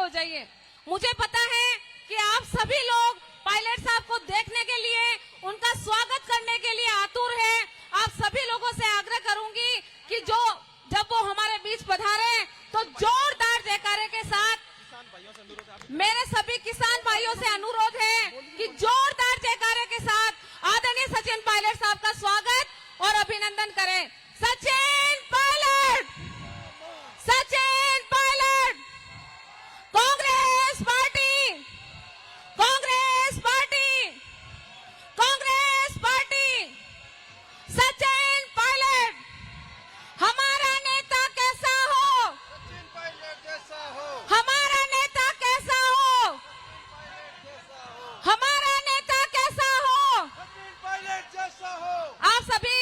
हो जाइए। मुझे पता है कि आप सभी लोग पायलट साहब को देखने के लिए, उनका स्वागत करने के लिए आतुर है। आप सभी लोगों से आग्रह करूंगी कि जब वो हमारे बीच पधारे तो जोरदार जयकारे के साथ, मेरे सभी किसान भाइयों से अनुरोध है कि जोरदार जयकारे के साथ आदरणीय सचिन पायलट साहब का स्वागत और अभिनंदन करें। Sachin Pilot, Sachin Pilot, Congress party, Congress party, Congress party, Sachin Pilot. हमारा नेता कैसा हो? सचिन पायलट जैसा हो। हमारा नेता कैसा हो? हमारा नेता कैसा हो? सचिन पायलट जैसा हो। आप सभी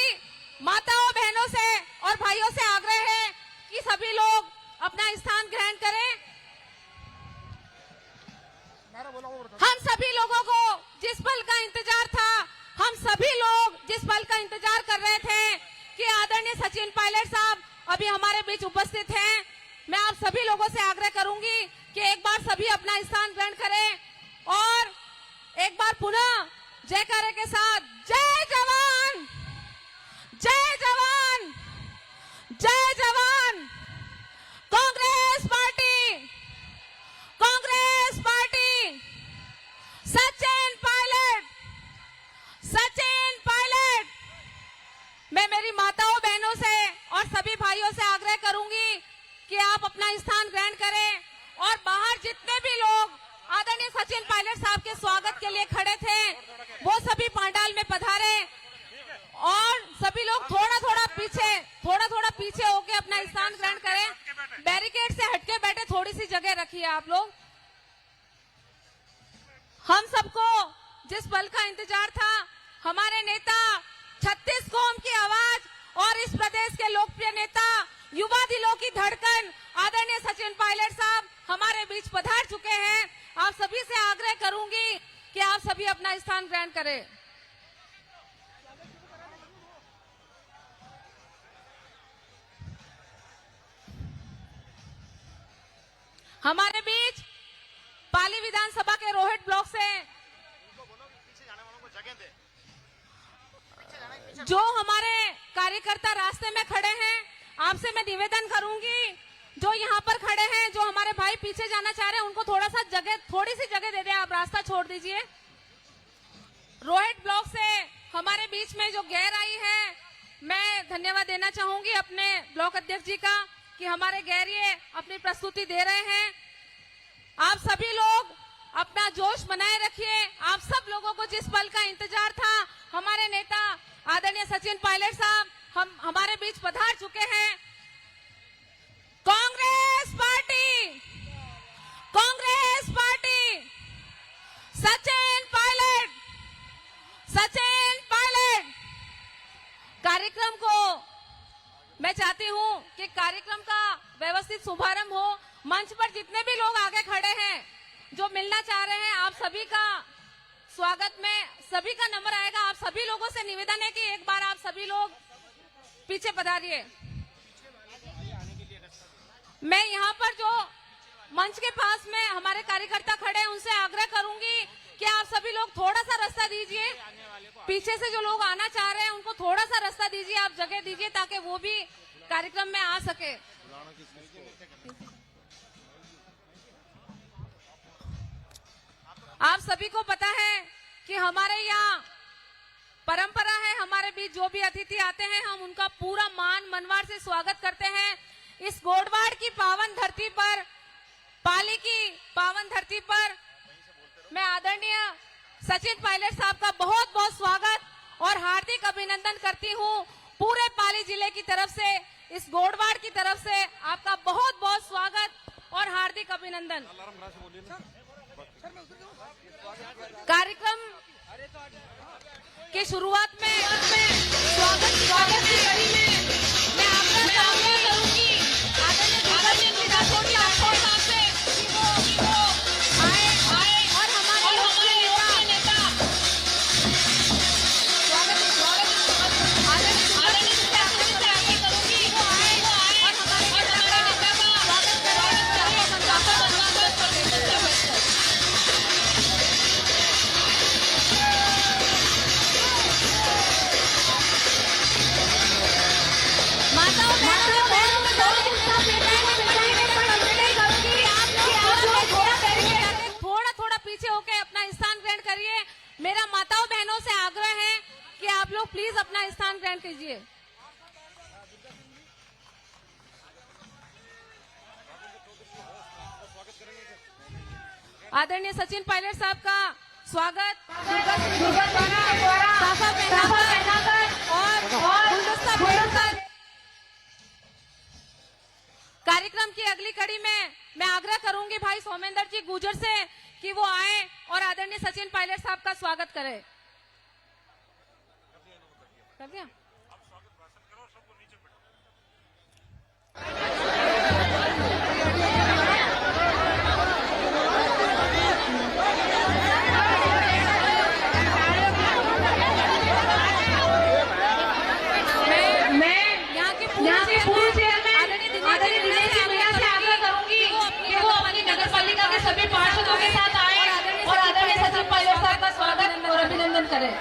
माताओं, बहनों से और भाइयों से आग्रह है कि सभी लोग अपना स्थान ग्रहण करें। हम सभी लोगों को जिस पल का इंतजार था, हम सभी लोग जिस पल का इंतजार कर रहे थे कि आदरणीय सचिन पायलट साहब अभी हमारे बीच उपस्थित हैं, मैं आप सभी लोगों से आग्रह करूंगी कि एक बार सभी अपना स्थान ग्रहण करें और एक बार पुनः जयकारे के साथ जय जवान, जय जवान, जय जवान, कांग्रेस पार्टी, कांग्रेस पार्टी, सचिन पायलट, सचिन पायलट। मैं मेरी माताओं, बहनों से और सभी भाइयों से आग्रह करूंगी कि आप अपना स्थान ग्रहण करें और बाहर जितने भी लोग आदरणीय सचिन पायलट साहब के स्वागत के लिए खड़े थे वो सभी पंडाल में पधारे और सभी लोग थोड़ा थोड़ा पीछे होके अपना स्थान ग्रहण करें। बैरिकेड से हटके बैठे, थोड़ी सी जगह रखिए आप लोग। हम सबको जिस पल का इंतजार था, हमारे नेता, 36 कौम की आवाज और इस प्रदेश के लोकप्रिय नेता, युवा दिलों की धड़कन आदरणीय सचिन पायलट साहब हमारे बीच पधार चुके हैं। आप सभी से आग्रह करूंगी कि आप सभी अपना स्थान ग्रहण करें। हमारे बीच पाली विधानसभा के रोहित ब्लॉक से जो हमारे कार्यकर्ता रास्ते में खड़े हैं, आपसे मैं निवेदन करूंगी, जो यहाँ पर खड़े हैं, जो हमारे भाई पीछे जाना चाह रहे हैं, उनको थोड़ी सी जगह दे दें, आप रास्ता छोड़ दीजिए। रोहित ब्लॉक से हमारे बीच में जो गैर आई है, मैं धन्यवाद देना चाहूंगी अपने ब्लॉक अध्यक्ष जी का कि हमारे गैरिये अपनी प्रस्तुति दे रहे हैं। आप सभी लोग अपना जोश बनाए रखिए। आप सब लोगों को जिस पल का इंतजार था, हमारे नेता आदरणीय सचिन पायलट साहब हमारे बीच पधार चुके हैं। Congress party, Congress party, Sachin Pilot, Sachin Pilot. कार्यक्रम को मैं चाहती हूं कि कार्यक्रम का व्यवस्थित शुभारंभ हो। मंच पर जितने भी लोग आगे खड़े हैं जो मिलना चाह रहे हैं, आप सभी का स्वागत में सभी का नंबर आएगा। आप सभी लोगों से निवेदन है कि एक बार आप सभी लोग पीछे पधारिए। मैं यहाँ पर जो मंच के पास में हमारे कार्यकर्ता खड़े हैं उनसे आग्रह करूंगी कि आप सभी लोग थोड़ा सा रास्ता दीजिए। पीछे से जो लोग आना चाह रहे हैं उनको थोड़ा सा रास्ता दीजिए, आप जगह दीजिए ताकि वो भी कार्यक्रम में आ सके। आप सभी को पता है कि हमारे यहाँ परंपरा है, हमारे बीच जो भी अतिथि आते हैं हम उनका पूरा मान मनवार से स्वागत करते हैं। इस गोडवाड़ की पावन धरती पर, पाली की पावन धरती पर मैं आदरणीय सचिन पायलट साहब का बहुत बहुत स्वागत और हार्दिक अभिनंदन करती हूँ। पूरे पाली जिले की तरफ से, इस गोडवाड़ की तरफ से आपका बहुत बहुत स्वागत और हार्दिक अभिनंदन। कार्यक्रम की शुरुआत में स्वागत की कड़ी में मैं आपका आग्रह करूंगी आदरणीय राठौड़ साहब से कि वो आए और हमारे लोकप्रिय नेता आदरणीय से आग्रह करूंगी वो आए और हमारे नेता का स्वागत करें। पीछे होकर अपना स्थान ग्रहण करिए। मेरा माताओं बहनों से आग्रह है कि आप लोग प्लीज अपना स्थान ग्रहण कीजिए। आदरणीय सचिन पायलट साहब का स्वागत साफा पहनाकर और गुलदस्ता भेंटकर कार्यक्रम की अगली कड़ी में मैं आग्रह करूंगी भाई सोमेंद्र जी गुजर से कि वो आए और आदरणीय सचिन पायलट साहब का स्वागत करें। कर दिया? सभी पार्षदों के साथ आए और आदरणीय सचिन पायलट साहब का स्वागत और अभिनंदन करें।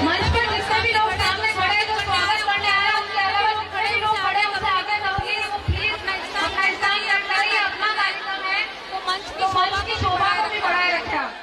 मंच पर जितने भी लोग सामने खड़े हैं जो स्वागत करने आए हैं उनके अलावा जो खड़े लोग खड़े हैं उनसे आगे करूंगी वो प्लीज अपना स्थान ग्रहण करिए। अपना कार्यक्रम है तो मंच की शोभा को भी बढ़ाए रखें।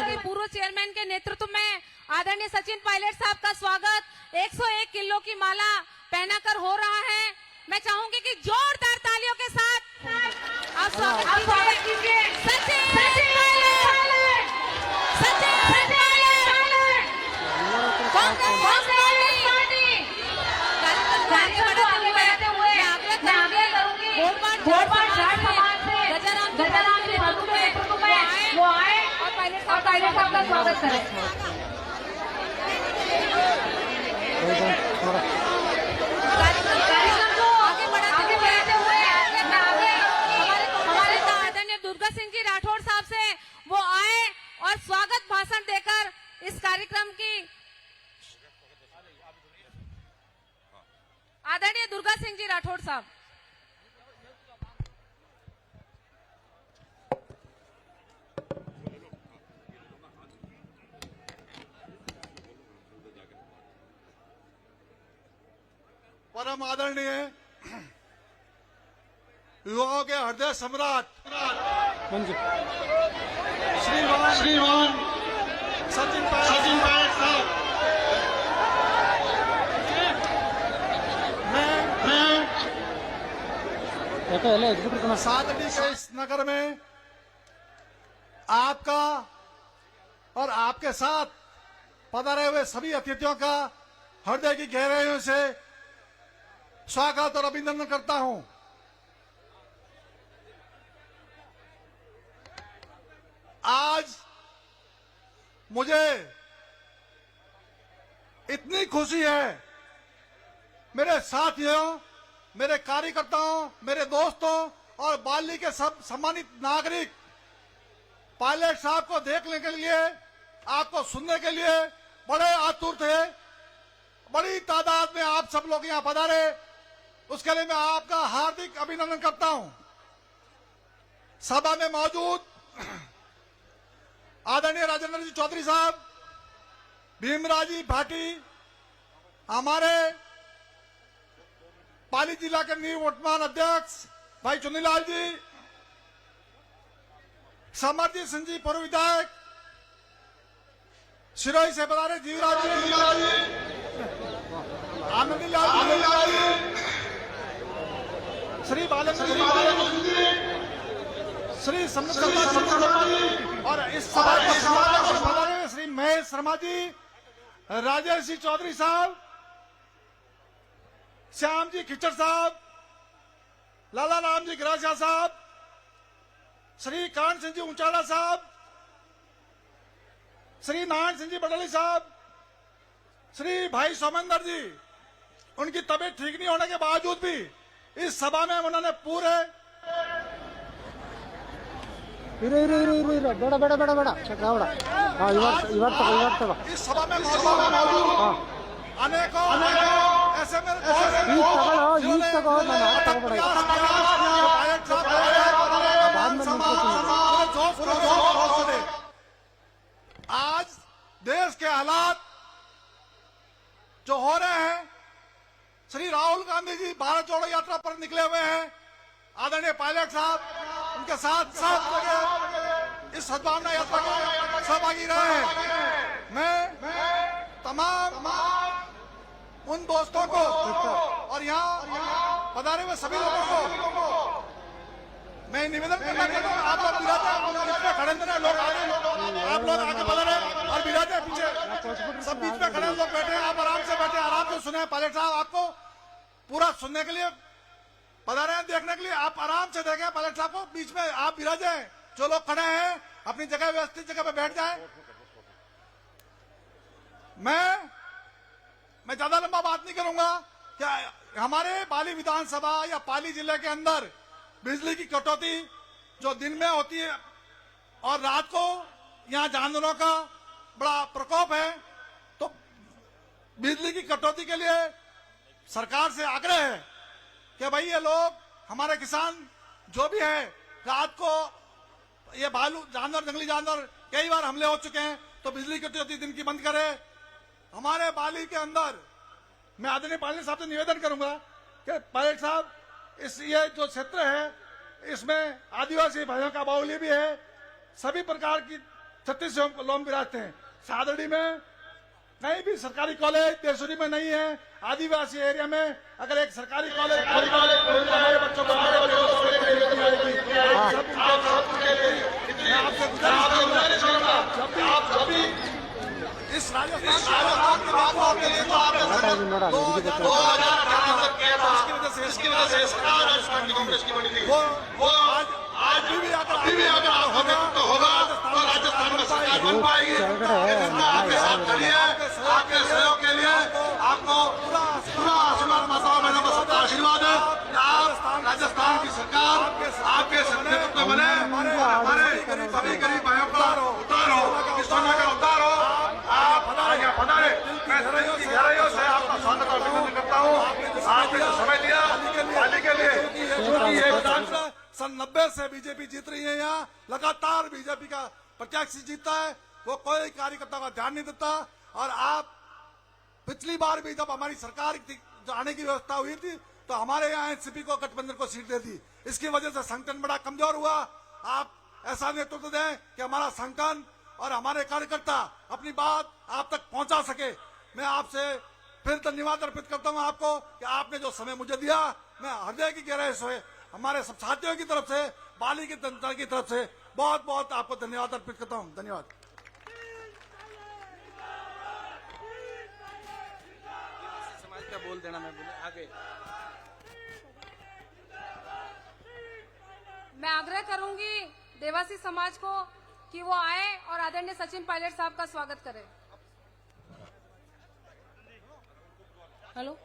के पूर्व चेयरमैन के नेतृत्व में आदरणीय सचिन पायलट साहब का स्वागत 101 किलो की माला पहनाकर हो रहा है। मैं चाहूंगी कि जोरदार तालियों के साथ आप स्वागत कीजिए सचिन और पायलट साहब का स्वागत करें। कार्यक्रम को आगे बढ़ाते हुए हमारे आदरणीय दुर्गा सिंह जी राठौड़ साहब से वो आए और स्वागत भाषण देकर इस कार्यक्रम की आदरणीय दुर्गा सिंह जी राठौड़ साहब। परम आदरणीय युवाओं के हृदय सम्राट श्रीमान सचिन पायलट साहब, मैं सादगी के इस नगर में आपका और आपके साथ पधारे हुए सभी अतिथियों का हृदय की गहराइयों से स्वागत और अभिनंदन करता हूं। आज मुझे इतनी खुशी है, मेरे साथियों, मेरे कार्यकर्ताओं, मेरे दोस्तों और बाली के सब सम्मानित नागरिक पायलट साहब को देखने के लिए, आपको सुनने के लिए बड़े आतुर थे। बड़ी तादाद में आप सब लोग यहां पधारे, उसके लिए मैं आपका हार्दिक अभिनंदन करता हूं। सभा में मौजूद आदरणीय राजेंद्र जी चौधरी साहब, भीमराज जी भाटी, हमारे पाली जिला के निवर्तमान अध्यक्ष भाई चुन्नीलाल जी, समरजीत सिंह जी पूर्व विधायक, सिरोही से पधारे जीवराज जी, आनंदी लाल जी, श्री बालेन्द्र जी, श्री समृद्ध और इस सभा में श्री महेश शर्मा जी, राजेश जी चौधरी साहब, श्याम जी खिचड़ साहब, लाला राम जी गिरासिया साहब, श्री कान सिंह जी ऊंचाला साहब, श्री नारायण सिंह जी बडोली साहब, श्री भाई सोमेंद्र जी, उनकी तबीयत ठीक नहीं होने के बावजूद भी इस सभा में उन्होंने पूरे ಇರು ಇರು ಇರು ಇರು ಇರು ಬೇಡ ಬೇಡ ಬೇಡ ಬೇಡ ಬೇಡ ಹಾಂ ಇವತ್ತು ತಗೋ इस सभा में मौजूद ಹಾಂ अनेकों ऐसे मेरे ಈಗ ತಗೊಳ್ಳೋ ಈಗ ತಗೋ ನಾನು ಆಗ ತಗೋಬೇಡ आज देश के हालात जो हो रहे हैं, श्री राहुल गांधी जी भारत जोड़ो यात्रा पर निकले हुए हैं। आदरणीय पायलट साहब उनके साथ सब जगह इस सद्भावना यात्रा के सहभागी रहे हैं। मैं तमाम उन दोस्तों को और यहाँ पधारे हुए सभी लोगों को मैं निवेदन करना चाहता हूँ, आप लोग बिराजे खड़े लोग आगे, आप लोग आगे बढ़ रहे और बिराजे पीछे, सब बीच में खड़े लोग बैठे हैं, आप आराम से बैठे, आराम से सुने। पायलट साहब आपको पूरा सुनने के लिए पधारे हैं, देखने के लिए आप आराम से देखें। पायलट साहब को बीच में आप बिराजे, जो लोग खड़े हैं अपनी जगह व्यवस्थित जगह पे बैठ जाए। मैं ज्यादा लंबा बात नहीं करूंगा। क्या हमारे पाली विधानसभा या पाली जिले के अंदर बिजली की कटौती जो दिन में होती है और रात को यहाँ जानवरों का बड़ा प्रकोप है, तो बिजली की कटौती के लिए सरकार से आग्रह है कि भाई ये लोग हमारे किसान जो भी है रात को ये भालू जानवर जंगली जानवर कई बार हमले हो चुके हैं, तो बिजली कटौती दिन की बंद करे। हमारे बाली के अंदर मैं आदरणीय पायलट साहब से निवेदन करूंगा कि पायलट साहब ये जो क्षेत्र है इसमें आदिवासी भाइयों का बाहुल्य भी है, सभी प्रकार की 36 लोग विराजते हैं। सादड़ी में कहीं भी सरकारी कॉलेज देशुरी में नहीं है। आदिवासी एरिया में अगर एक सरकारी कॉलेज हमारे बच्चों को इस इसकी वजह से कांग्रेस की बनी थी वो आज भी अगर होगा तो राजस्थान में सरकार बन पाएगी। आपके साथ खड़ी है, आपके सहयोग के लिए आपको पूरा आशीर्वाद माता बहनों का सबका आशीर्वाद है। आप राजस्थान की सरकार आपके नेतृत्व में बने, हमारे सभी गरीब भाइयों का उद्धार हो, किसानों का उद्धार हो। आप पधारे, मैं गहराइयों से आपका स्वागत और अभिनंदन करता हूँ। आपने जो समय दिया पाली के लिए, क्योंकि ये विधानसभा सन 90 से बीजेपी जीत रही है, यहाँ लगातार बीजेपी का प्रत्याशी जीतता है, वो कोई कार्यकर्ता का ध्यान नहीं देता। और आप पिछली बार भी जब हमारी सरकार आने की व्यवस्था हुई थी तो हमारे यहाँ एनसीपी को गठबंधन को सीट दे दी, इसकी वजह से संगठन बड़ा कमजोर हुआ। आप ऐसा नेतृत्व दें कि हमारा संगठन और हमारे कार्यकर्ता अपनी बात आप तक पहुंचा सके। मैं आपसे फिर धन्यवाद अर्पित करता हूं आपको कि आपने जो समय मुझे दिया, मैं हृदय की गहराई से हमारे सब साथियों की तरफ से, बाली की जनता की तरफ से बहुत बहुत आपको धन्यवाद अर्पित करता हूं। धन्यवाद। समाज का बोल देना, मैं बोले आगे। मैं आग्रह करूंगी देवासी समाज को कि वो आए और आदरणीय सचिन पायलट साहब का स्वागत करें। हेलो,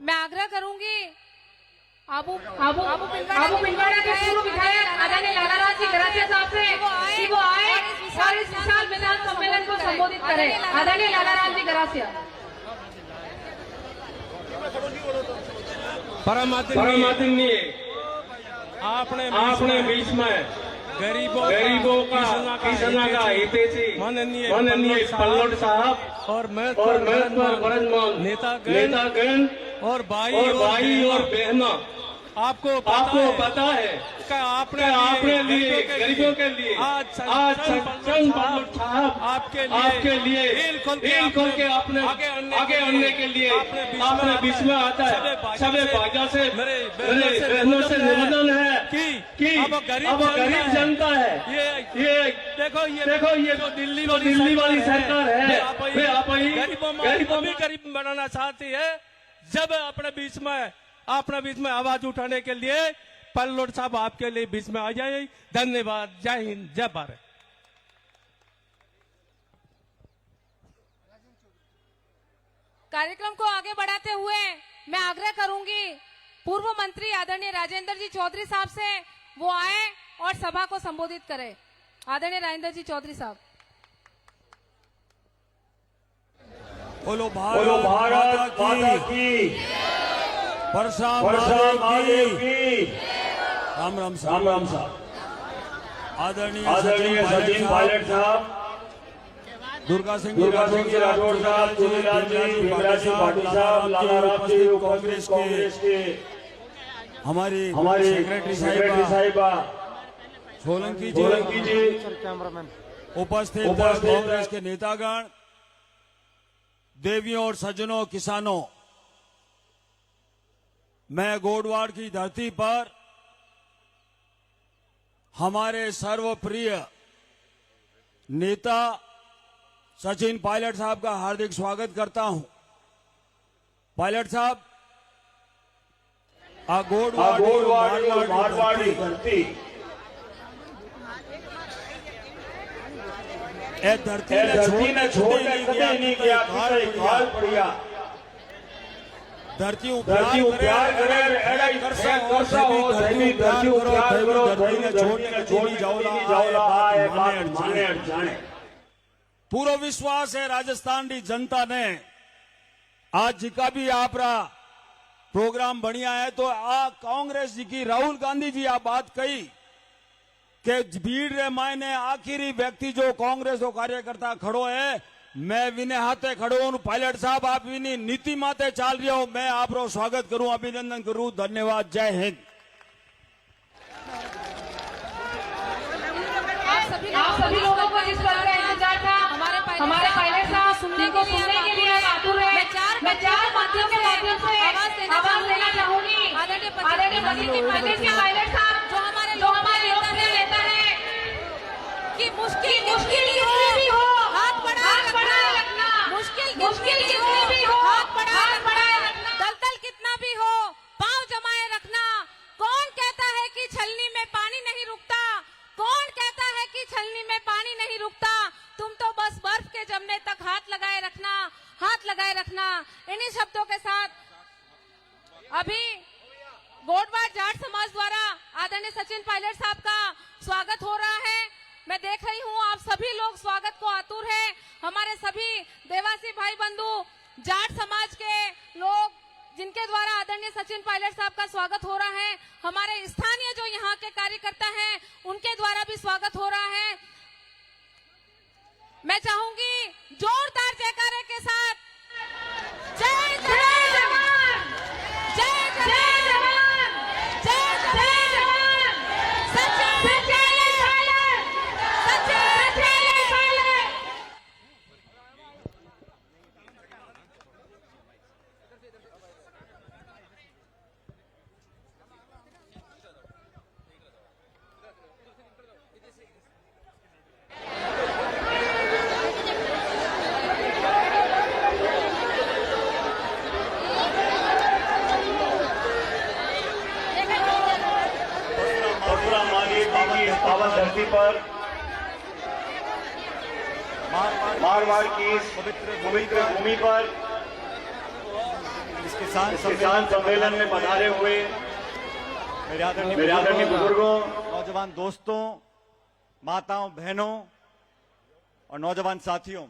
मैं आग्रह करूंगी आबू पिंगवाड़ा के पूर्व विधायक आदरणीय लालाराम जी गरासिया साहब से कि वो आए और इस विशाल मैदान सम्मेलन को संबोधित करें। आदरणीय लालाराम जी गरासिया। परम आदरणीय, आपने बीच में गरीबों का किसानों का हितैषी माननीय पल्लोट साहब और महत्वपूर्ण ब्रजमोहन नेतागण और भाई और बहनों, आपको पता है कि आपने लिए गरीबों के लिए आज सचिन पायलट साहब आपके लिए दिल खोल के आपने आगे आने के लिए आपने बीच में आता है। सभी भाइयों से मेरे बहनों से निवेदन है कि अब गरीब जनता है, ये देखो ये जो दिल्ली वाली सरकार है, वे आप गरीबों भी गरीब बनाना चाहती है। जब अपने बीच में आवाज उठाने के लिए पायलट साहब आपके लिए बीच में आ जाए। धन्यवाद। जय हिंद, जय भारत। कार्यक्रम को आगे बढ़ाते हुए मैं आग्रह करूंगी पूर्व मंत्री आदरणीय राजेंद्र जी चौधरी साहब से वो आए और सभा को संबोधित करें। आदरणीय राजेंद्र जी चौधरी साहब। बोलो भारत माता की, परशुराम महादेव की। राम राम साहब। आदरणीय सचिन पायलट साहब, दुर्गा सिंह जी राठौर साहब, चुनीलाल जी, भीमराज जी भाटी साहब, लाला राम जी कांग्रेस के, हमारी सेक्रेटरी साहिबा सोलंकी जी, कैमरामैन उपस्थित कांग्रेस के नेतागण, देवियों और सज्जनों, किसानों, मैं गोडवाड़ की धरती पर हमारे सर्वप्रिय नेता सचिन पायलट साहब का हार्दिक स्वागत करता हूं। पायलट साहब, गोडवाड़ मारवाड़ी धरती, ए धरती ने छोड़ नहीं किया, काल पड़िया। धरती प्यार करे, करसा हो, धरती प्यार करो, धरती ने छोड़ी जाओला, आए बात माने अड़ जाने। पूरा विश्वास है राजस्थान की जनता ने आज जिका भी आपरा प्रोग्राम बढ़िया है तो आ कांग्रेस जी की राहुल गांधी जी आ बात कही कि भीड़ रे मायने आखिरी व्यक्ति जो कांग्रेस को कार्यकर्ता खड़ो है, मैं विने हाथे खड़ो हूं। पायलट साहब, आप विनी नीति माते चाल रहे हो, मैं आपरो स्वागत करूं, अभिनंदन करूं। धन्यवाद। जय हिंद। आप सभी लोगों को जिस बात का इंतजार था, हमारे पायलट साहब सुनने के लिए आतुर है। मैं चार बातों के माध्यम से आवाज देना चाहूंगी। आदरणीय प्रदेश के पायलट साहब जो हमारे लोकप्रिय नेता है कि मुश्किल कितनी भी हो, हाथ बढ़ाए रखना। मुश्किल कितनी भी हो, हाथ बढ़ाए रखना। दलदल कितना भी हो, पांव जमाए रखना। कौन कहता है कि छलनी में पानी नहीं रुकता? कौन कहता है कि छलनी में पानी नहीं रुकता? तुम तो बस बर्फ के जमने तक हाथ लगाए रखना। इन्हीं शब्दों के साथ अभी गोडवाड़ जाट समाज द्वारा आदरणीय सचिन पायलट साहब का स्वागत हो रहा है। मैं देख रही हूँ आप सभी लोग स्वागत को आतुर है। हमारे सभी देवासी भाई बंधु जाट समाज के लोग जिनके द्वारा आदरणीय सचिन पायलट साहब का स्वागत हो रहा है, हमारे स्थानीय जो यहाँ के कार्यकर्ता हैं उनके द्वारा भी स्वागत हो रहा है। मैं चाहूंगी जोरदार जयकारे के साथ जय जवान, जय जवान, जय जवान, सचिन पायलट, सचिन पायलट। पावन धरती पर मारवाड़ की इस पवित्र भूमि पर इस किसान सम्मेलन में पधारे हुए मेरे आदरणीय बुजुर्गों, नौजवान दोस्तों, माताओं, बहनों और नौजवान साथियों,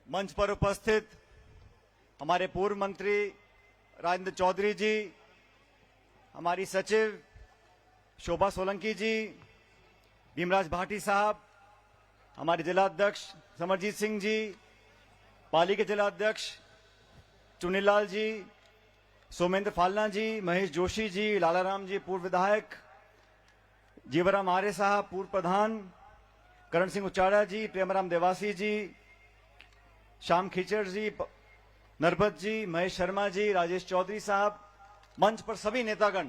मंच पर उपस्थित हमारे पूर्व मंत्री राजेंद्र चौधरी जी, हमारी सचिव शोभा सोलंकी जी, भीमराज भाटी साहब, हमारे जिलाध्यक्ष समरजीत सिंह जी, पाली के जिलाध्यक्ष चुनीलाल जी, सोमेंद्र फालना जी, महेश जोशी जी, लालाराम जी पूर्व विधायक, जीवराम आर्य साहब पूर्व प्रधान, करण सिंह उचाड़ा जी, प्रेमराम देवासी जी, श्याम खिचड़ जी, नरबत जी, महेश शर्मा जी, राजेश चौधरी साहब, मंच पर सभी नेतागण,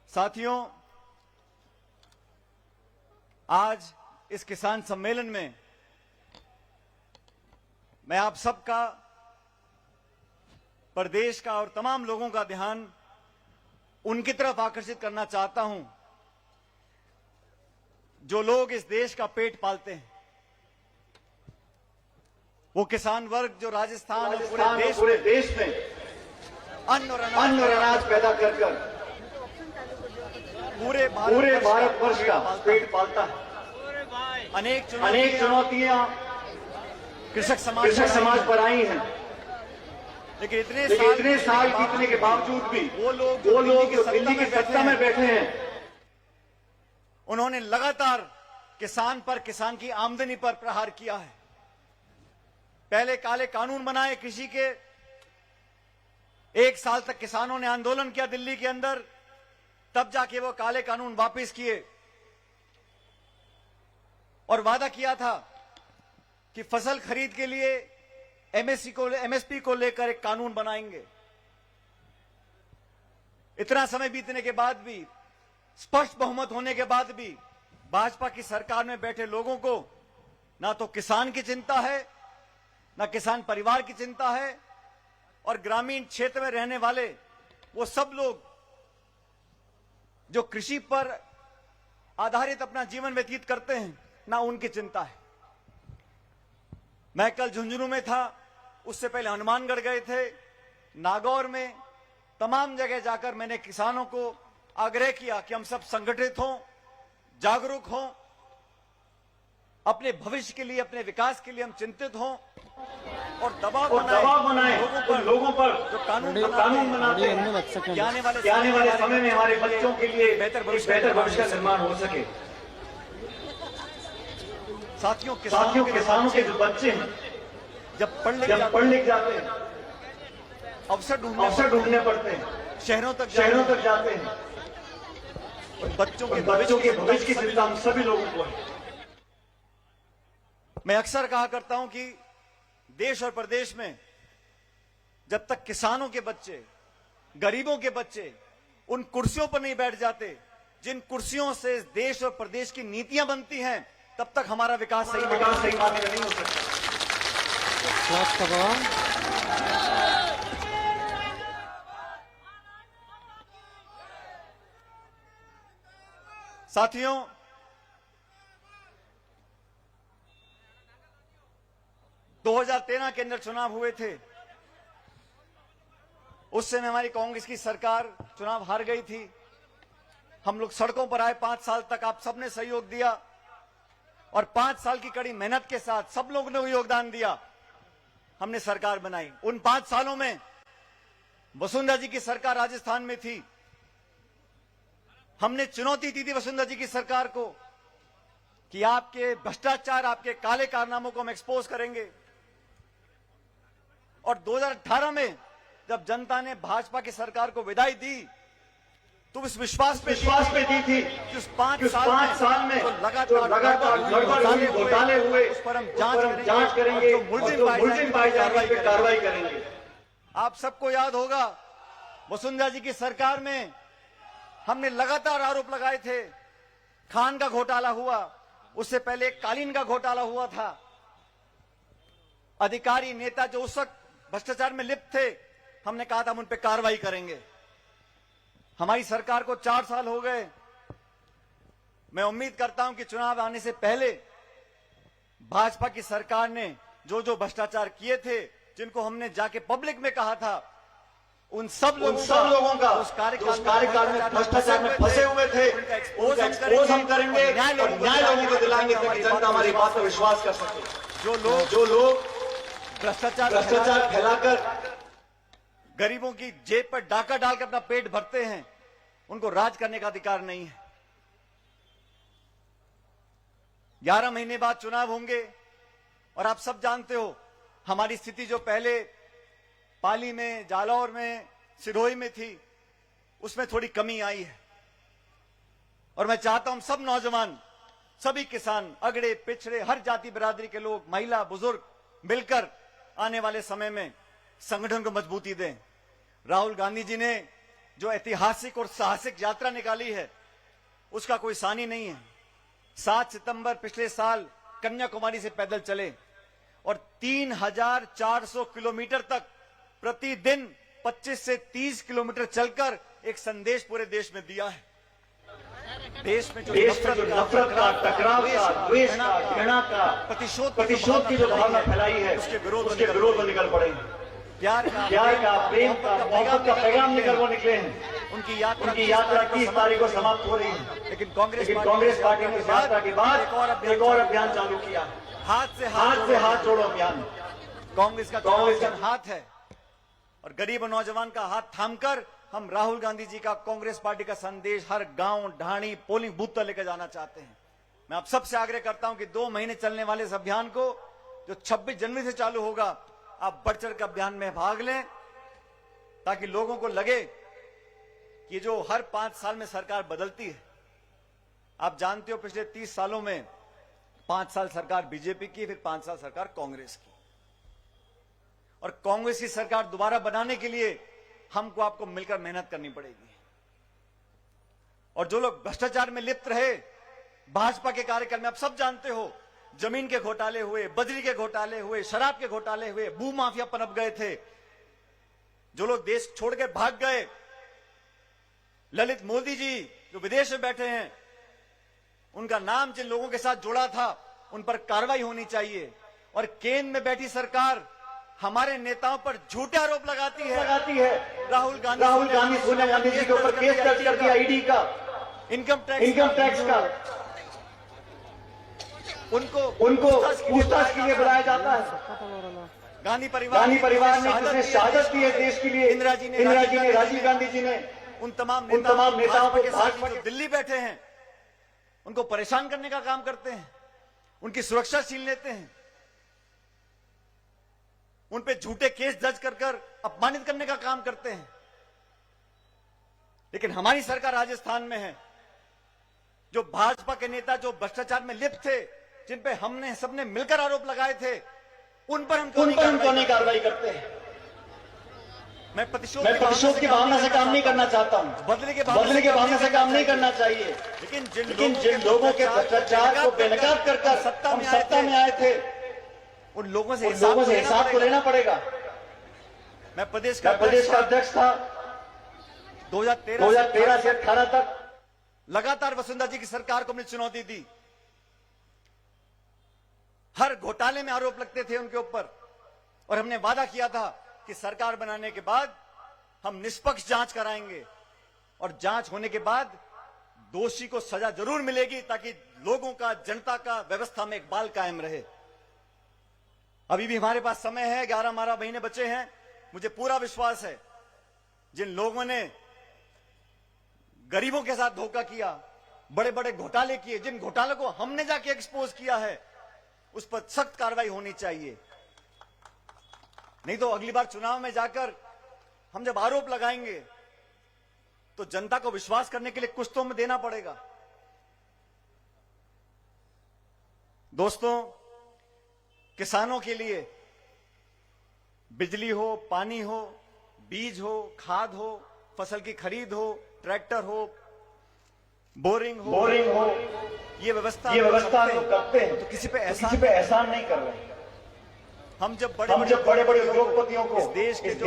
साथियों, आज इस किसान सम्मेलन में मैं आप सबका, प्रदेश का और तमाम लोगों का ध्यान उनकी तरफ आकर्षित करना चाहता हूं जो लोग इस देश का पेट पालते हैं। वो किसान वर्ग जो राजस्थान और पूरे देश में अन्न और अनाज पैदा कर पूरे भारतवर्ष का पेट पालता है। अनेक चुनौतियां कृषक समाज पर आई हैं, लेकिन इतने साल बीतने के बावजूद भी वो लोग दिल्ली की सत्ता में बैठे हैं, उन्होंने लगातार किसान पर, किसान की आमदनी पर प्रहार किया है। पहले काले कानून बनाए कृषि के, 1 साल तक किसानों ने आंदोलन किया दिल्ली के अंदर, तब जाके वो काले कानून वापस किए और वादा किया था कि फसल खरीद के लिए एमएसपी को लेकर एक कानून बनाएंगे। इतना समय बीतने के बाद भी, स्पष्ट बहुमत होने के बाद भी भाजपा की सरकार में बैठे लोगों को ना तो किसान की चिंता है, ना किसान परिवार की चिंता है, और ग्रामीण क्षेत्र में रहने वाले वो सब लोग जो कृषि पर आधारित अपना जीवन व्यतीत करते हैं, ना उनकी चिंता है। मैं कल झुंझुनू में था, उससे पहले हनुमानगढ़ गए थे, नागौर में, तमाम जगह जाकर मैंने किसानों को आग्रह किया कि हम सब संगठित हों, जागरूक हों, अपने भविष्य के लिए, अपने विकास के लिए हम चिंतित हों और दबाव बनाएं लोगों पर जो कानून बनाते हैं कि आने वाले समय में हमारे बच्चों के लिए बेहतर भविष्य का निर्माण हो सके। साथियों, किसानों के जो बच्चे हैं जब पढ़ लिख जाते हैं, अवसर ढूंढने पड़ते हैं, शहरों तक जाते हैं, और बच्चों के भविष्य की चिंता हम सभी लोगों को है। मैं अक्सर कहा करता हूं कि देश और प्रदेश में जब तक किसानों के बच्चे, गरीबों के बच्चे उन कुर्सियों पर नहीं बैठ जाते जिन कुर्सियों से देश और प्रदेश की नीतियां बनती हैं, तब तक हमारा विकास सही मार्ग में नहीं हो सकता। साथियों, दो 2013 के अंदर चुनाव हुए थे। उस समय हमारी कांग्रेस की सरकार चुनाव हार गई थी। हम लोग सड़कों पर आए, 5 साल तक आप सबने सहयोग दिया और 5 साल की कड़ी मेहनत के साथ सब लोगों ने योगदान दिया, हमने सरकार बनाई। उन 5 सालों में वसुंधरा जी की सरकार राजस्थान में थी। हमने चुनौती दी थी वसुंधरा जी की सरकार को कि आपके भ्रष्टाचार, आपके काले कारनामों को हम एक्सपोज करेंगे। और 2018 में जब जनता ने भाजपा की सरकार को विदाई दी तो इस विश्वास पे दी थी कि उस 5 साल में जो लगातार घोटाले हुए उस पर हम जांच करेंगे, जो मुलजिम पाए जाएंगे पे कार्रवाई करेंगे। आप सबको याद होगा, वसुंधरा जी की सरकार में हमने लगातार आरोप लगाए थे। खान का घोटाला हुआ, उससे पहले कालीन का घोटाला हुआ था। अधिकारी, नेता जो उस वक्त भ्रष्टाचार में लिप्त थे, हमने कहा था हम उन पर कार्रवाई करेंगे। हमारी सरकार को 4 साल हो गए। मैं उम्मीद करता हूं कि चुनाव आने से पहले भाजपा की सरकार ने जो भ्रष्टाचार किए थे, जिनको हमने जाके पब्लिक में कहा था, उन सब लोगों का उस कार्यकाल में भ्रष्टाचार में फंसे हुए थे, एक्सपोज हम करेंगे और न्याय लोगों को दिलाएंगे ताकि जनता हमारी बात पर विश्वास कर सके। जो लोग भ्रष्टाचार फैलाकर गरीबों की जेब पर डाका डालकर अपना पेट भरते हैं, उनको राज करने का अधिकार नहीं है। 11 महीने बाद चुनाव होंगे और आप सब जानते हो हमारी स्थिति जो पहले पाली में, जालौर में, सिरोही में थी, उसमें थोड़ी कमी आई है। और मैं चाहता हूं सब नौजवान, सभी किसान, अगड़े पिछड़े, हर जाति बिरादरी के लोग, महिला, बुजुर्ग मिलकर आने वाले समय में संगठन को मजबूती दें। राहुल गांधी जी ने जो ऐतिहासिक और साहसिक यात्रा निकाली है, उसका कोई सानी नहीं है। 7 सितंबर पिछले साल कन्याकुमारी से पैदल चले और 3400 किलोमीटर तक प्रतिदिन 25 से 30 किलोमीटर चलकर एक संदेश पूरे देश में दिया है। देश में जो नफरत का, टकराव का, द्वेष का, घृणा का, प्रतिशोध की जो भावना फैलाई है, उसके विरोध में निकल पड़े हैं। प्यार का, प्रेम का, मोहब्बत का पैगाम निकल वो निकले हैं। उनकी यात्रा 30 तारीख को समाप्त हो रही है। लेकिन कांग्रेस पार्टी ने इस यात्रा के बाद एक और अभियान चालू किया, हाथ से हाथ जोड़ो अभियान। कांग्रेस का हाथ है और गरीब और नौजवान का हाथ थामकर हम राहुल गांधी जी का, कांग्रेस पार्टी का संदेश हर गांव, ढाणी, पोलिंग बूथ तक लेकर जाना चाहते हैं। मैं आप सबसे आग्रह करता हूं कि 2 महीने चलने वाले इस अभियान को, जो 26 जनवरी से चालू होगा, आप बढ़ चढ़ कर अभियान में भाग लें, ताकि लोगों को लगे कि जो हर 5 साल में सरकार बदलती है, आप जानते हो पिछले 30 सालों में 5 साल सरकार बीजेपी की, फिर 5 साल सरकार कांग्रेस की, और कांग्रेस की सरकार दोबारा बनाने के लिए हमको आपको मिलकर मेहनत करनी पड़ेगी। और जो लोग भ्रष्टाचार में लिप्त रहे भाजपा के कार्यकाल में, आप सब जानते हो, जमीन के घोटाले हुए, बजरी के घोटाले हुए, शराब के घोटाले हुए, भू माफिया पनप गए थे, जो लोग देश छोड़ के भाग गए, ललित मोदी जी जो विदेश में बैठे हैं, उनका नाम जिन लोगों के साथ जुड़ा था उन पर कार्रवाई होनी चाहिए। और केंद्र में बैठी सरकार हमारे नेताओं पर झूठे आरोप लगाती है। राहुल गांधी सोनिया गांधी जी के ऊपर केस दर्ज कर दिया ईडी का, इनकम टैक्स का। उनको पूछताछ के लिए बुलाया जाता है। गांधी परिवार ने शहादत दी है देश के लिए। इंदिरा जी ने, राजीव गांधी जी ने, उन तमाम नेताओं के साथ जो दिल्ली बैठे हैं, उनको परेशान करने का काम करते हैं, उनकी सुरक्षा छीन लेते हैं, उन पे झूठे केस दर्ज कर अपमानित करने का काम करते हैं। लेकिन हमारी सरकार राजस्थान में है, जो भाजपा के नेता जो भ्रष्टाचार में लिप्त थे, जिन पे हमने सबने मिलकर आरोप लगाए थे, उन पर हम क्यों नहीं कार्रवाई करते हैं? मैं प्रतिशोध की भावना से काम नहीं करना चाहता हूं, बदले के भावना से काम नहीं करना चाहिए। लेकिन जिन लोगों के भ्रष्टाचार को बेनकाब कर सत्ता में आए थे, उन लोगों से हिसाब तो लेना पड़ेगा। मैं प्रदेश का अध्यक्ष था 2013 से 18 तक। लगातार वसुंधरा जी की सरकार को हमने चुनौती दी। हर घोटाले में आरोप लगते थे उनके ऊपर, और हमने वादा किया था कि सरकार बनाने के बाद हम निष्पक्ष जांच कराएंगे, और जांच होने के बाद दोषी को सजा जरूर मिलेगी, ताकि लोगों का, जनता का, व्यवस्था में एक बाल कायम रहे। अभी भी हमारे पास समय है, 11-12 महीने बचे हैं। मुझे पूरा विश्वास है, जिन लोगों ने गरीबों के साथ धोखा किया, बड़े बड़े घोटाले किए, जिन घोटालों को हमने जाके एक्सपोज किया है, उस पर सख्त कार्रवाई होनी चाहिए। नहीं तो अगली बार चुनाव में जाकर हम जब आरोप लगाएंगे, तो जनता को विश्वास करने के लिए कुछ तो हमें देना पड़ेगा। दोस्तों, किसानों के लिए बिजली हो, पानी हो, बीज हो, खाद हो, फसल की खरीद हो, ट्रैक्टर हो, बोरिंग हो, ये व्यवस्था हम लोग करते हैं, तो किसी पे एहसान नहीं कर रहे। हम जब बड़े बड़े उद्योगपतियों को, देश के जो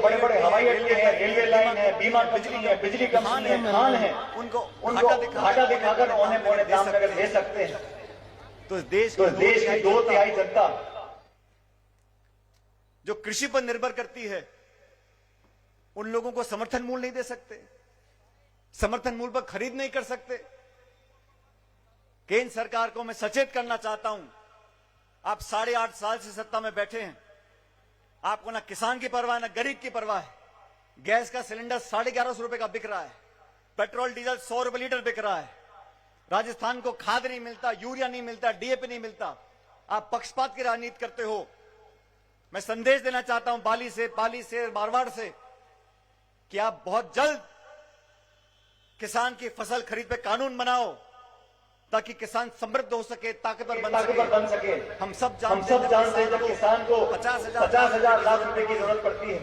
बड़े बड़े हवाई अड्डे हैं, रेलवे लाइन है, बीमा कंपनी है, बिजली कंपनी है, खान है, उनको घाटा दिखाकर औने पौने दाम अगर दे सकते हैं, तो देश की 2/3 जनता जो कृषि पर निर्भर करती है, उन लोगों को समर्थन मूल्य नहीं दे सकते, समर्थन मूल्य पर खरीद नहीं कर सकते। केंद्र सरकार को मैं सचेत करना चाहता हूं, आप 8.5 साल से सत्ता में बैठे हैं, आपको ना किसान की परवाह, ना गरीब की परवाह है। गैस का सिलेंडर 1150 रुपए का बिक रहा है, पेट्रोल डीजल 100 रुपए लीटर बिक रहा है, राजस्थान को खाद नहीं मिलता, यूरिया नहीं मिलता, डीएपी नहीं मिलता। आप पक्षपात की राजनीति करते हो। मैं संदेश देना चाहता हूं पाली से, मारवाड़ से, कि आप बहुत जल्द किसान की फसल खरीद पे कानून बनाओ, ताकि किसान समृद्ध हो सके, ताकतवर बन सके। हम सब जानते हैं जब किसान को 50,000 लाख रुपए की जरूरत पड़ती है,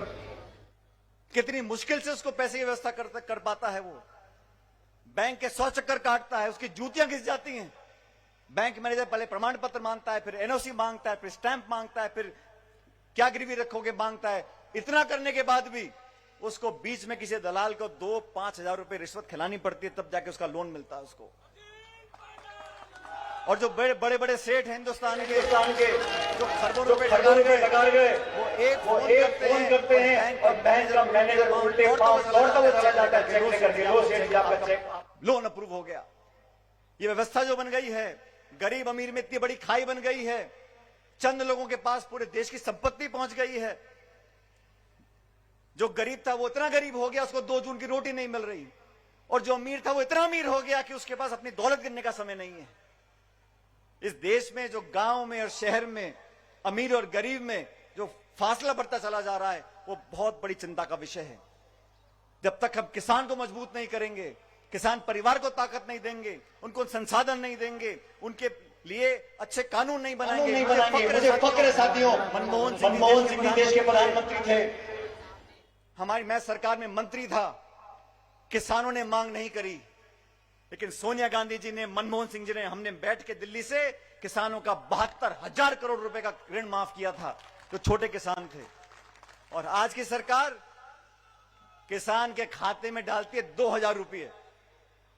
कितनी मुश्किल से उसको पैसे की व्यवस्था कर पाता है। वो बैंक के 100 चक्कर काटता है, उसकी जूतियां घिस जाती हैं। बैंक मैनेजर पहले प्रमाण पत्र मांगता है, फिर एनओसी मांगता है, फिर स्टैंप मांगता है, फिर क्या गिरवी रखोगे मांगता है। इतना करने के बाद भी उसको बीच में किसी दलाल को 2-5 हजार रुपए रिश्वत खिलानी पड़ती है, तब जाके उसका लोन मिलता है उसको। और जो बड़े बड़े सेठ हैं हिंदुस्तान के जो खरबों रुपए लगा गए, वो एक फोन करते हैं और बैंक का मैनेजर उल्टे पांव दौड़ता हुआ चला जाता है चेक लेकर के, लो सेठ जी आपका चेक, लोन अप्रूव हो गया। ये व्यवस्था जो बन गई है, गरीब अमीर में इतनी बड़ी खाई बन गई है, चंद लोगों के पास पूरे देश की संपत्ति पहुंच गई है। जो गरीब था वो इतना गरीब हो गया उसको 2 जून की रोटी नहीं मिल रही, और जो अमीर था वो इतना अमीर हो गया कि उसके पास अपनी दौलत गिनने का समय नहीं है। इस देश में जो गांव में और शहर में अमीर और गरीब में जो फासला बढ़ता चला जा रहा है, वो बहुत बड़ी चिंता का विषय है। जब तक हम किसान को मजबूत नहीं करेंगे, किसान परिवार को ताकत नहीं देंगे, उनको संसाधन नहीं देंगे, उनके लिए अच्छे कानून नहीं बनाएंगे। मुझे फक्र है साथियों, मनमोहन सिंह देश के प्रधानमंत्री थे, मैं सरकार में मंत्री था, किसानों ने मांग नहीं करी, लेकिन सोनिया गांधी जी ने, मनमोहन सिंह जी ने, हमने बैठ के दिल्ली से किसानों का 72,000 करोड़ रुपए का ऋण माफ किया था, जो छोटे किसान थे। और आज की सरकार किसान के खाते में डालती है 2,000 रुपये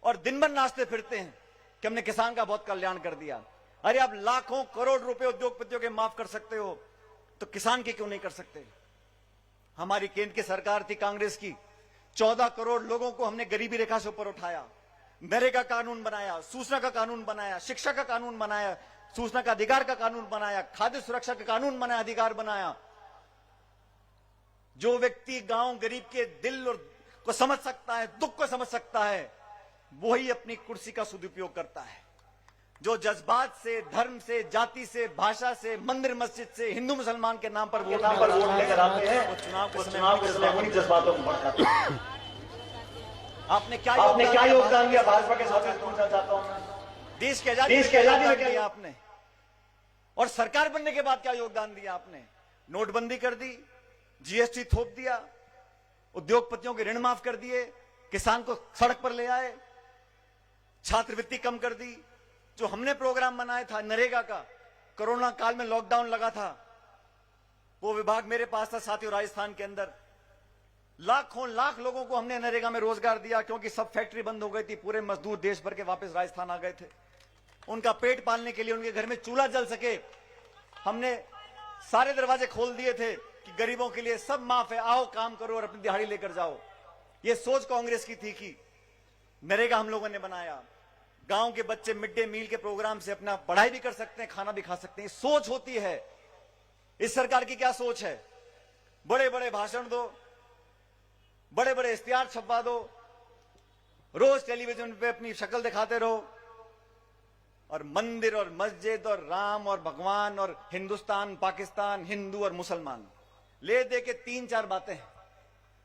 और दिन भर नाचते फिरते हैं कि हमने किसान का बहुत कल्याण कर दिया। अरे आप लाखों करोड़ रुपए उद्योगपतियों के माफ कर सकते हो, तो किसान के क्यों नहीं कर सकते? हमारी केंद्र की सरकार थी कांग्रेस की, 14 करोड़ लोगों को हमने गरीबी रेखा से ऊपर उठाया, नरेगा कानून बनाया, सूचना का कानून बनाया, शिक्षा का कानून बनाया, सूचना का अधिकार का कानून बनाया, खाद्य सुरक्षा का कानून बनाया, अधिकार बनाया। जो व्यक्ति गांव गरीब के दिल और को समझ सकता है, दुख को समझ सकता है, वही अपनी कुर्सी का सदुपयोग करता है। जो जज्बात से, धर्म से, जाति से, भाषा से, मंदिर मस्जिद से, हिंदू मुसलमान के नाम पर वोट लेकर आते हैं, वो चुनाव के समय उन्हीं जज्बातों को भड़काते हैं। आपने क्या योगदान दिया भाजपा के साथ, पूछना चाहता हूं। देश की आजादी में क्या दिया आपने, और सरकार बनने के बाद क्या योगदान दिया आपने? नोटबंदी कर दी, जीएसटी थोप दिया, उद्योगपतियों के ऋण माफ कर दिए, किसान को सड़क पर ले आए, छात्रवृत्ति कम कर दी। जो हमने प्रोग्राम बनाया था नरेगा का, कोरोना काल में लॉकडाउन लगा था, वो विभाग मेरे पास था साथियों। राजस्थान के अंदर लाखों लाख लोगों को हमने नरेगा में रोजगार दिया, क्योंकि सब फैक्ट्री बंद हो गई थी, पूरे मजदूर देश भर के वापस राजस्थान आ गए थे। उनका पेट पालने के लिए, उनके घर में चूल्हा जल सके, हमने सारे दरवाजे खोल दिए थे कि गरीबों के लिए सब माफ है, आओ काम करो और अपनी दिहाड़ी लेकर जाओ। ये सोच कांग्रेस की थी कि नरेगा हम लोगों ने बनाया। गांव के बच्चे मिड डे मील के प्रोग्राम से अपना पढ़ाई भी कर सकते हैं, खाना भी खा सकते हैं। सोच होती है। इस सरकार की क्या सोच है? बड़े बड़े भाषण दो, बड़े बड़े इश्तिहार छपवा दो, रोज टेलीविजन पे अपनी शक्ल दिखाते रहो, और मंदिर और मस्जिद और राम और भगवान और हिंदुस्तान, पाकिस्तान, हिंदू और मुसलमान ले दे के 3-4 बातें हैं।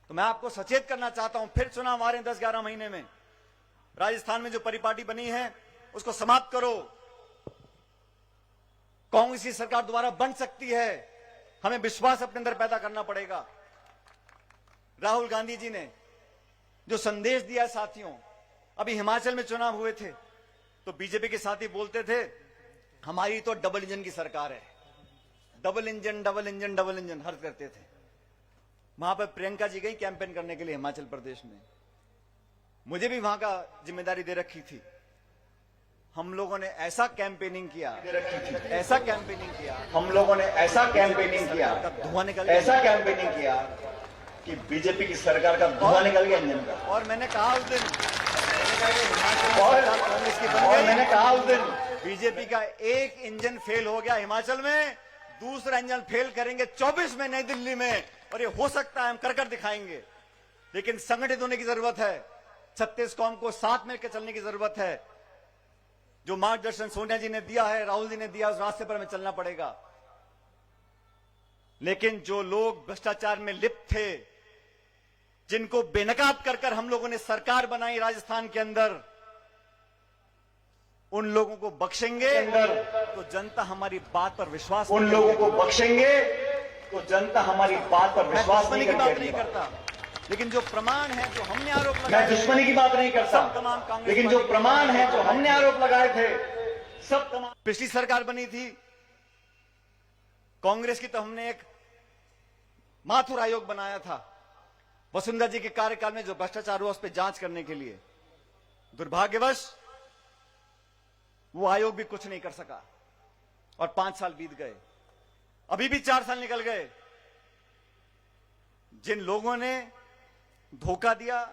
तो मैं आपको सचेत करना चाहता हूं, फिर चुनाव आ रहे हैं 10-11 महीने में। राजस्थान में जो परिपाटी बनी है उसको समाप्त करो। कांग्रेस की सरकार दोबारा बन सकती है, हमें विश्वास अपने अंदर पैदा करना पड़ेगा। राहुल गांधी जी ने जो संदेश दिया साथियों, अभी हिमाचल में चुनाव हुए थे तो बीजेपी के साथी बोलते थे हमारी तो डबल इंजन की सरकार है, double engine double engine double engine हर करते थे। वहां पर प्रियंका जी गई कैंपेन करने के लिए हिमाचल प्रदेश में, मुझे भी वहां का जिम्मेदारी दे रखी थी। हम लोगों ने ऐसा कैंपेनिंग किया, हम लोगों ने ऐसा कैंपेनिंग किया, धुआं निकल, ऐसा कैंपेनिंग किया कि बीजेपी की सरकार का धुआं निकल गया इंजन का। और मैंने कहा उस दिन, मैंने कहा उस दिन बीजेपी का एक इंजन फेल हो गया हिमाचल में, दूसरा इंजन फेल करेंगे 24 में नई दिल्ली में, और ये हो सकता है हम कर दिखाएंगे। लेकिन संगठित होने की जरूरत है, 36 कौम को साथ मिलकर चलने की जरूरत है। जो मार्गदर्शन सोनिया जी ने दिया है, राहुल जी ने दिया, उस रास्ते पर हमें चलना पड़ेगा। लेकिन जो लोग भ्रष्टाचार में लिप्त थे, जिनको बेनकाब कर हम लोगों ने सरकार बनाई राजस्थान के अंदर, उन लोगों को बख्शेंगे तो जनता हमारी बात पर विश्वास, उन लोगों को बख्शेंगे तो जनता हमारी बात पर विश्वास नहीं करता। लेकिन जो प्रमाण है, जो हमने आरोप लगाए, मैं दुश्मनी की बात नहीं करता, तमाम कांग्रेस, लेकिन जो प्रमाण है, जो हमने आरोप लगाए थे, सब तमाम। पिछली सरकार बनी थी कांग्रेस की, तो हमने एक माथुर आयोग बनाया था, वसुंधरा जी के कार्यकाल में जो भ्रष्टाचार हुआ उस पर जांच करने के लिए दुर्भाग्यवश वो आयोग भी कुछ नहीं कर सका और 5 साल बीत गए। अभी भी 4 साल निकल गए। जिन लोगों ने धोखा दिया,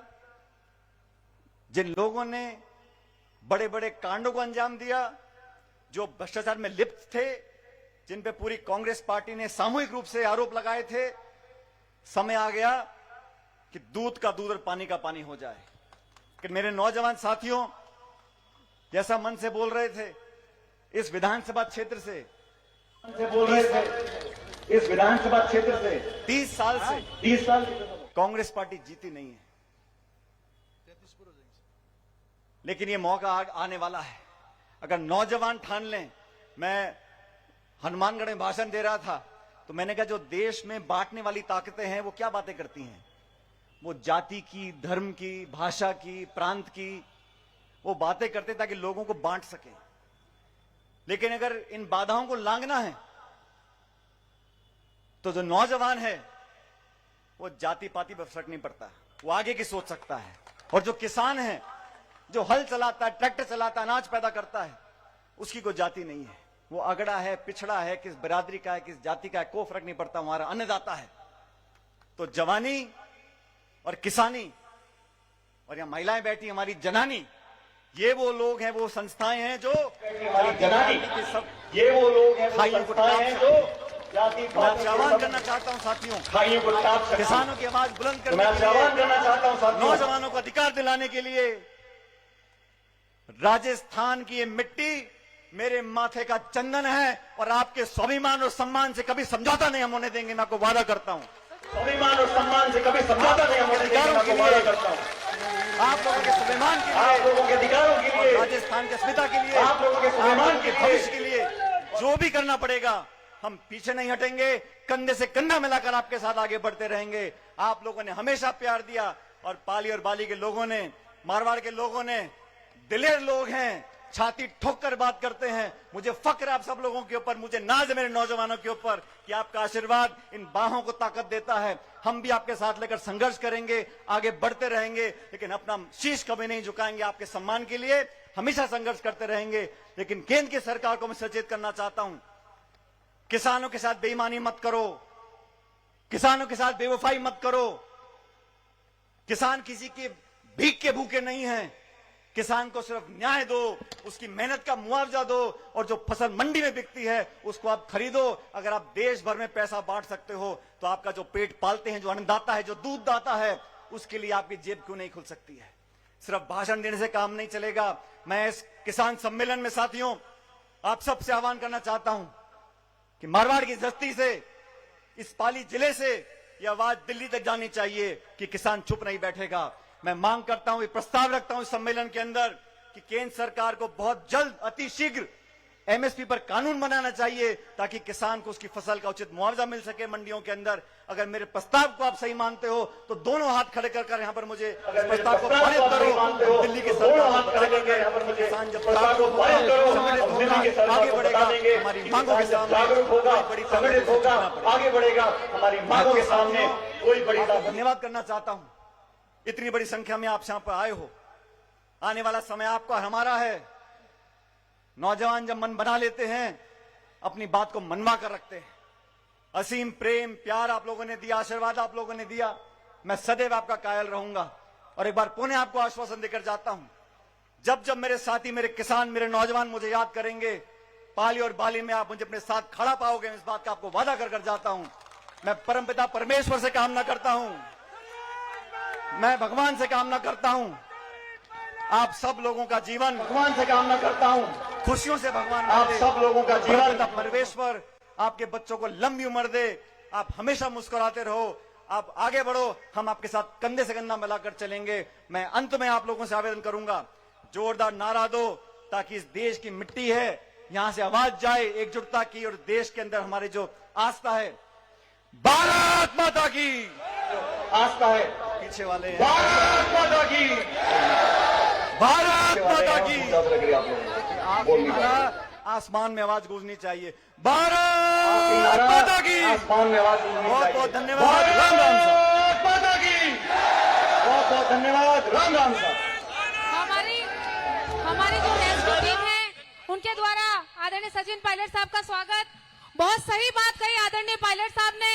जिन लोगों ने बड़े बड़े कांडों को अंजाम दिया, जो भ्रष्टाचार में लिप्त थे, जिन पे पूरी कांग्रेस पार्टी ने सामूहिक रूप से आरोप लगाए थे, समय आ गया कि दूध का दूध और पानी का पानी हो जाए। कि मेरे नौजवान साथियों, जैसा मन से बोल रहे थे, इस विधानसभा क्षेत्र से 30 साल कांग्रेस पार्टी जीती नहीं है। लेकिन ये मौका आने वाला है। अगर नौजवान ठान लें, मैं हनुमानगढ़ में भाषण दे रहा था तो मैंने कहा जो देश में बांटने वाली ताकतें हैं वो क्या बातें करती हैं? वो जाति की, धर्म की, भाषा की, प्रांत की वो बातें करते ताकि लोगों को बांट सके। लेकिन अगर इन बाधाओं को लांघना है तो जो नौजवान है वो जाति पाति पर फर्क नहीं पड़ता, वो आगे की सोच सकता है। और जो किसान है, जो हल चलाता है, ट्रैक्टर चलाता है, अनाज पैदा करता है, उसकी कोई जाति नहीं है। वो अगड़ा है, पिछड़ा है, किस बिरादरी का है, किस जाति का है, कोई फर्क नहीं पड़ता, हमारा अन्नदाता है। तो जवानी और किसानी और यहां महिलाएं बैठी, हमारी जनानी, ये वो लोग हैं, वो संस्थाएं हैं जो ये वो लोग हैं, भाइयों को आह्वान करना चाहता हूं साथियों, भाइयों को किसानों की आवाज बुलंद करने मैं के लिए, आह्वान करना चाहता हूं साथियों, नौजवानों को अधिकार दिलाने के लिए राजस्थान की ये मिट्टी मेरे माथे का चंदन है और आपके स्वाभिमान और सम्मान से कभी समझौता नहीं हम होने देंगे। मैं आपको वादा करता हूं, स्वाभिमान और सम्मान से कभी समझौता नहीं हम होने देंगे। मैं आपको वादा करता हूं, आप लोगों के स्वाभिमान के लिए, आप लोगों के अधिकारों के लिए, राजस्थान के अस्मिता के लिए, आप लोगों के स्वाभिमान के भविष्य के लिए जो भी करना पड़ेगा हम पीछे नहीं हटेंगे, कंधे से कंधा मिलाकर आपके साथ आगे बढ़ते रहेंगे। आप लोगों ने हमेशा प्यार दिया और पाली और बाली के लोगों ने, मारवाड़ के लोगों ने, दिलेर लोग हैं, छाती ठोक कर बात करते हैं। मुझे फक्र है आप सब लोगों के ऊपर, मुझे नाज है मेरे नौजवानों के ऊपर कि आपका आशीर्वाद इन बाहों को ताकत देता है। हम भी आपके साथ लेकर संघर्ष करेंगे, आगे बढ़ते रहेंगे, लेकिन अपना शीश कभी नहीं झुकाएंगे। आपके सम्मान के लिए हमेशा संघर्ष करते रहेंगे। लेकिन केंद्र की सरकार को मैं सचेत करना चाहता हूं, किसानों के साथ बेईमानी मत करो, किसानों के साथ बेवफाई मत करो। किसान किसी के भीख के भूखे नहीं हैं। किसान को सिर्फ न्याय दो, उसकी मेहनत का मुआवजा दो और जो फसल मंडी में बिकती है उसको आप खरीदो। अगर आप देश भर में पैसा बांट सकते हो तो आपका जो पेट पालते हैं, जो अन्नदाता है, जो दूध दाता है, उसके लिए आपकी जेब क्यों नहीं खुल सकती है? सिर्फ भाषण देने से काम नहीं चलेगा। मैं इस किसान सम्मेलन में साथियों आप सबसे आह्वान करना चाहता हूं कि मारवाड़ की धरती से, इस पाली जिले से यह आवाज दिल्ली तक जानी चाहिए कि किसान चुप नहीं बैठेगा। मैं मांग करता हूं, ये प्रस्ताव रखता हूं इस सम्मेलन के अंदर कि केंद्र सरकार को बहुत जल्द, अति शीघ्र एमएसपी पर कानून बनाना चाहिए ताकि किसान को उसकी फसल का उचित मुआवजा मिल सके मंडियों के अंदर। अगर मेरे प्रस्ताव को आप सही मानते हो तो दोनों हाथ खड़े कर यहां पर मुझे प्रस्ताव को पारित करो। दिल्ली की सरकार किसान जब आगे बढ़ेगा, हमारी मांगों के सामने संगठित होगा, आगे बढ़ेगा, हमारी मांगों के सामने कोई बड़ी धन्यवाद करना चाहता हूं। इतनी बड़ी संख्या में आप यहां पर आए हो। आने वाला समय आपका हमारा है। नौजवान जब मन बना लेते हैं, अपनी बात को मनवा कर रखते हैं। असीम प्रेम प्यार आप लोगों ने दिया, आशीर्वाद आप लोगों ने दिया, मैं सदैव आपका कायल रहूंगा। और एक बार पुनः आपको आश्वासन देकर जाता हूं, जब जब मेरे साथी, मेरे किसान, मेरे नौजवान मुझे याद करेंगे, पाली और बाली में आप मुझे अपने साथ खड़ा पाओगे। इस बात का आपको वादा कर जाता हूं। मैं परमपिता परमेश्वर से कामना करता हूं, मैं भगवान से कामना करता हूं, आप सब लोगों का जीवन, भगवान से कामना करता हूं, खुशियों से भगवान आप सब लोगों का जीवन, परमेश्वर आपके बच्चों को लंबी उम्र दे, आप हमेशा मुस्कुराते रहो, आप आगे बढ़ो, हम आपके साथ कंधे से कंधा मिलाकर चलेंगे। मैं अंत में आप लोगों से आवेदन करूंगा, जोरदार नारा दो ताकि इस देश की मिट्टी है, यहां से आवाज जाए एकजुटता की, और देश के अंदर हमारी जो आस्था है, भारत माता की आस्था है, पीछे वाले हैं, भारत माता की, भारत माता की, बोलनी आसमान में आवाज गूंजनी चाहिए, भारत माता की, आसमान में आवाज गूंजनी बहुत चाहिए। बहुत धन्यवाद। राम राम। भारत माता की। धन्यवाद। राम राम साहब। हमारी जो रेस्क्यू टीम है उनके द्वारा आदरणीय सचिन पायलट साहब का स्वागत। बहुत सही बात कही आदरणीय पायलट साहब ने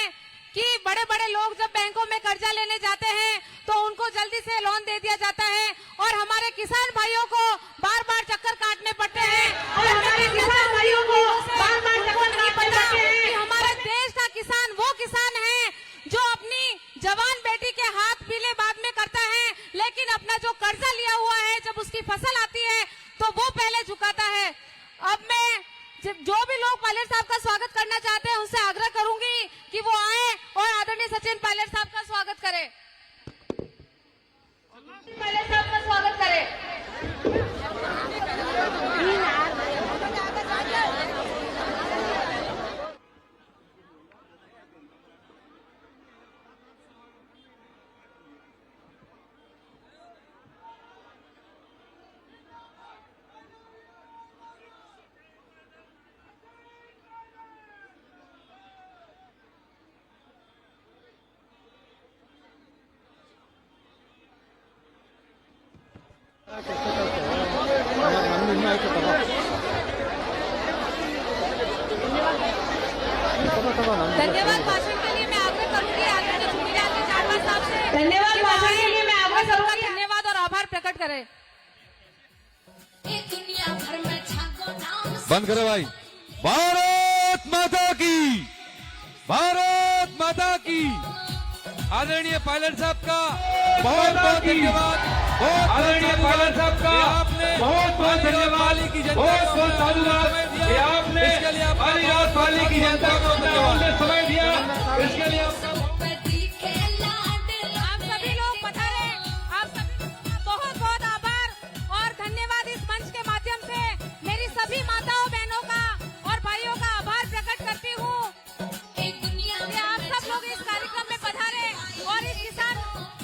कि बड़े बड़े लोग जब बैंकों में कर्जा लेने जाते हैं तो उनको जल्दी से लोन दे दिया जाता है और हमारे किसान भाइयों को बार बार चक्कर काटने पड़ते हैं और हमारे किसान भाइयों को बार बार चक्कर नहीं पड़ता कि हमारे देश का किसान वो किसान है जो अपनी जवान बेटी के हाथ पीले बाद में करता है, लेकिन अपना जो कर्जा लिया हुआ है जब उसकी फसल आती है तो वो पहले झुकाता है। अब मैं जो भी लोग पायलट साहब का स्वागत करना चाहते हैं उनसे आग्रह करूंगी कि वो आए और आदरणीय सचिन पायलट साहब का स्वागत करें। पायलट साहब का स्वागत करें। धन्यवाद भाषण के लिए मैं आग्रह करूंगी आदरणीय चुनीलाल के चावला साहब से। धन्यवाद भाषण के लिए मैं आग्रह करूंगी धन्यवाद और आभार प्रकट करें। बंद करो भाई। भारत माता की, भारत माता की। आदरणीय पायलट साहब का बहुत बहुत धन्यवाद। आदरणीय पायलट साहब का आपने बहुत बहुत धन्यवाद की जनता बहुत बहुत साधुवाद कि आपने पाली की जनता को समय दिया। इसके लिए